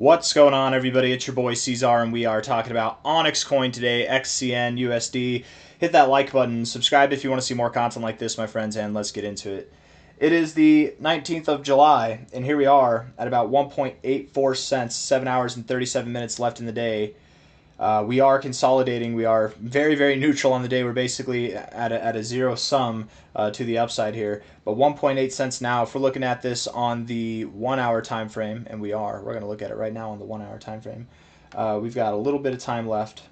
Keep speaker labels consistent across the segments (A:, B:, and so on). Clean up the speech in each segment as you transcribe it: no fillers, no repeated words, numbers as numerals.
A: What's going on, everybody? It's your boy C-Zar, and we are talking about OnyxCoin today, XCN, USD. Hit that like button, subscribe if you want to see more content like this, my friends, and let's get into it. It is the 19th of July, and here we are at about 1.84 cents, 7 hours and 37 minutes left in the day. We are consolidating. We are very, very neutral on the day. We're basically at a zero sum to the upside here. But 1.8 cents now. If we're looking at this on the 1 hour time frame, and we're going to look at it right now on the 1 hour time frame. We've got a little bit of time left.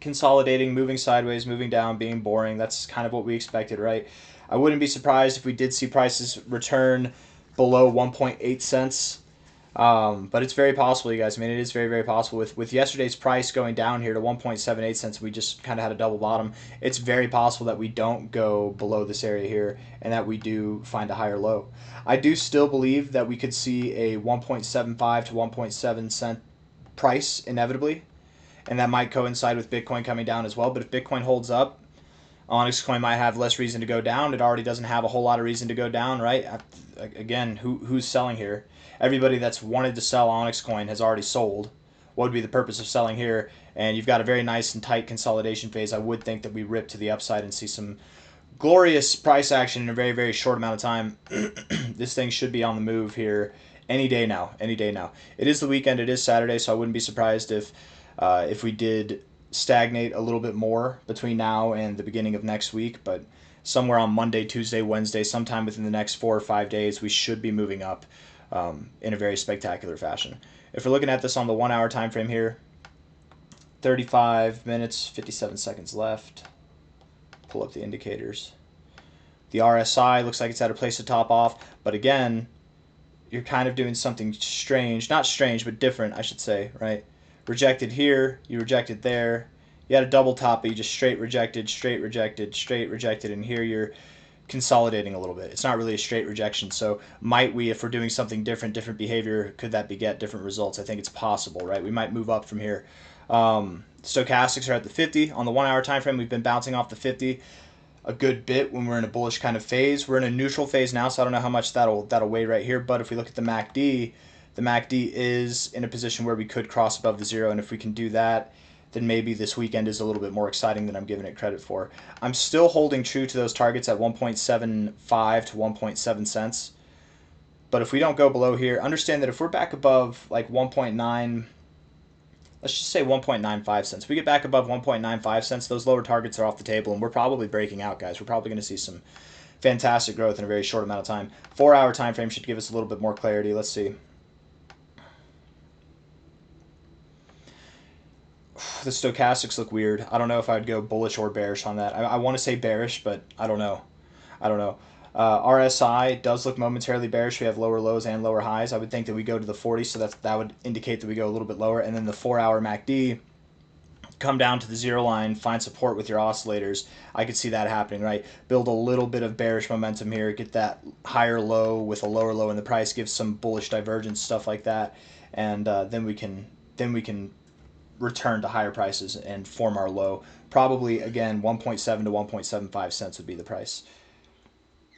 A: Consolidating, moving sideways, moving down, being boring. That's kind of what we expected, right? I wouldn't be surprised if we did see prices return below 1.8 cents. But it's very possible, you guys. I mean, it is very, very possible. With yesterday's price going down here to 1.78 cents, we just kind of had a double bottom. It's very possible that we don't go below this area here and that we do find a higher low. I do still believe that we could see a 1.75 to 1.7 cent price inevitably, and that might coincide with Bitcoin coming down as well. But if Bitcoin holds up, OnyxCoin might have less reason to go down. It already doesn't have a whole lot of reason to go down, right? Again, who's selling here? Everybody that's wanted to sell OnyxCoin has already sold. What would be the purpose of selling here? And you've got a very nice and tight consolidation phase. I would think that we rip to the upside and see some glorious price action in a very, very short amount of time. This thing should be on the move here any day now. Any day now. It is the weekend. It is Saturday, so I wouldn't be surprised if we did stagnate a little bit more between now and the beginning of next week. But somewhere on Monday, Tuesday, Wednesday, sometime within the next 4 or 5 days, we should be moving up in a very spectacular fashion. If we're looking at this on the 1 hour time frame here, 35 minutes, 57 seconds left. Pull up the indicators. The RSI looks like it's at a place to top off, but again, you're kind of doing something strange. Not strange, but different, I should say, right? Rejected here, you rejected there. You had a double top, but you just straight rejected, straight rejected, straight rejected, and here you're consolidating a little bit. It's not really a straight rejection. So might we, if we're doing something different, different behavior, could that beget different results? I think it's possible, right? We might move up from here. Stochastics are at the 50 on the 1 hour time frame. We've been bouncing off the 50 a good bit when we're in a bullish kind of phase. We're in a neutral phase now, so I don't know how much that'll weigh right here. But if we look at the MACD is in a position where we could cross above the zero, and if we can do that, then maybe this weekend is a little bit more exciting than I'm giving it credit for. I'm still holding true to those targets at 1.75 to 1.7 cents. But if we don't go below here, understand that if we're back above like 1.9, let's just say 1.95 cents. We get back above 1.95 cents, those lower targets are off the table, and we're probably breaking out, guys. We're probably going to see some fantastic growth in a very short amount of time. 4 hour time frame should give us a little bit more clarity. Let's see. The stochastics look weird. I don't know if I would go bullish or bearish on that. I want to say bearish, but I don't know. RSI does look momentarily bearish. We have lower lows and lower highs. I would think that we go to the 40, so that would indicate that we go a little bit lower. And then the 4 hour MACD, come down to the zero line, find support with your oscillators. I could see that happening, right? Build a little bit of bearish momentum here, get that higher low with a lower low in the price, give some bullish divergence, stuff like that, and then we can return to higher prices and form our low. Probably, again, 1.7 to 1.75 cents would be the price,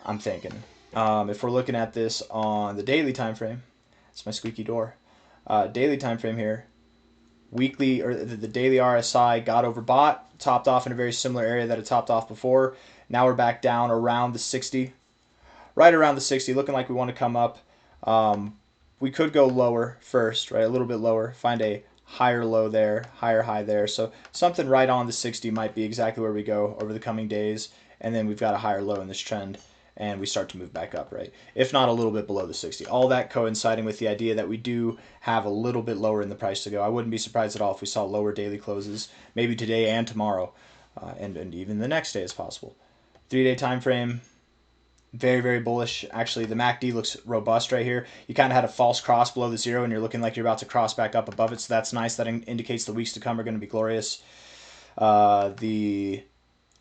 A: I'm thinking. If we're looking at this on the daily time frame, it's my squeaky door. Daily time frame here, weekly, or the daily RSI got overbought, topped off in a very similar area that it topped off before. Now we're back down around the 60, right around the 60, looking like we want to come up. We could go lower first, right? A little bit lower, find a higher low there, higher high there. So something right on the 60 might be exactly where we go over the coming days. And then we've got a higher low in this trend, and we start to move back up, right? If not a little bit below the 60. All that coinciding with the idea that we do have a little bit lower in the price to go. I wouldn't be surprised at all if we saw lower daily closes, maybe today and tomorrow, and even the next day is possible. 3 day time frame, very, very bullish. Actually, the MACD looks robust right here. You kind of had a false cross below the zero, and you're looking like you're about to cross back up above it, so that's nice. That indicates the weeks to come are going to be glorious. The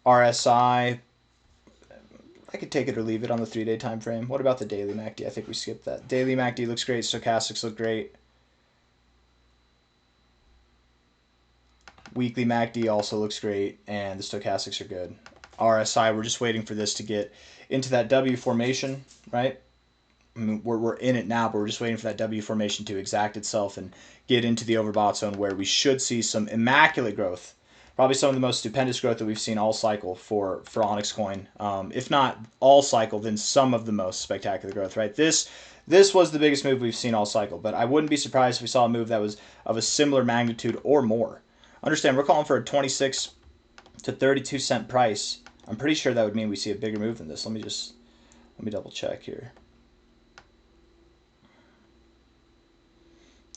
A: RSI, I could take it or leave it on the 3 day time frame. What about the daily MACD? I think we skipped that. Daily MACD looks great. Stochastics look great. Weekly MACD also looks great, and the stochastics are good. RSI, we're just waiting for this to get into that W formation, right? I mean, we're in it now, but we're just waiting for that W formation to exact itself and get into the overbought zone where we should see some immaculate growth. Probably some of the most stupendous growth that we've seen all cycle for OnyxCoin. If not all cycle, then some of the most spectacular growth, right? This was the biggest move we've seen all cycle, but I wouldn't be surprised if we saw a move that was of a similar magnitude or more. Understand, we're calling for a 26 to 32 cent price. I'm pretty sure that would mean we see a bigger move than this. Let me double check here.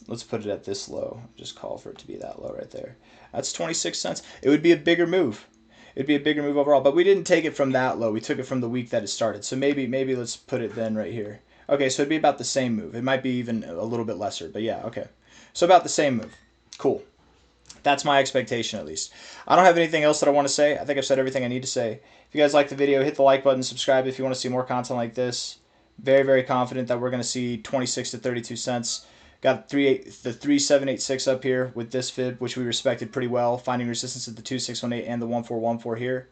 A: Let's put it at this low. Just call for it to be that low right there. That's 26 cents. It would be a bigger move. It'd be a bigger move overall, but we didn't take it from that low. We took it from the week that it started. So maybe let's put it then right here. Okay, so it'd be about the same move. It might be even a little bit lesser, but yeah, okay. So about the same move. Cool. That's my expectation, at least. I don't have anything else that I want to say. I think I've said everything I need to say. If you guys like the video, hit the like button, subscribe if you want to see more content like this. Very, very confident that we're going to see 26 to 32 cents. Got the 3786 up here with this fib, which we respected pretty well, finding resistance at the 2618 and the 1414 here.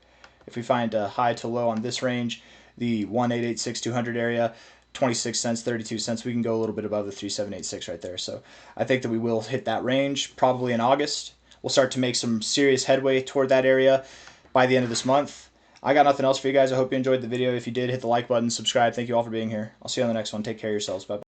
A: If we find a high to low on this range, the 1886-200 area, 26 cents, 32 cents, we can go a little bit above the 3786 right there. So I think that we will hit that range probably in August. We'll start to make some serious headway toward that area by the end of this month. I got nothing else for you guys. I hope you enjoyed the video. If you did, hit the like button, subscribe. Thank you all for being here. I'll see you on the next one. Take care of yourselves. Bye-bye.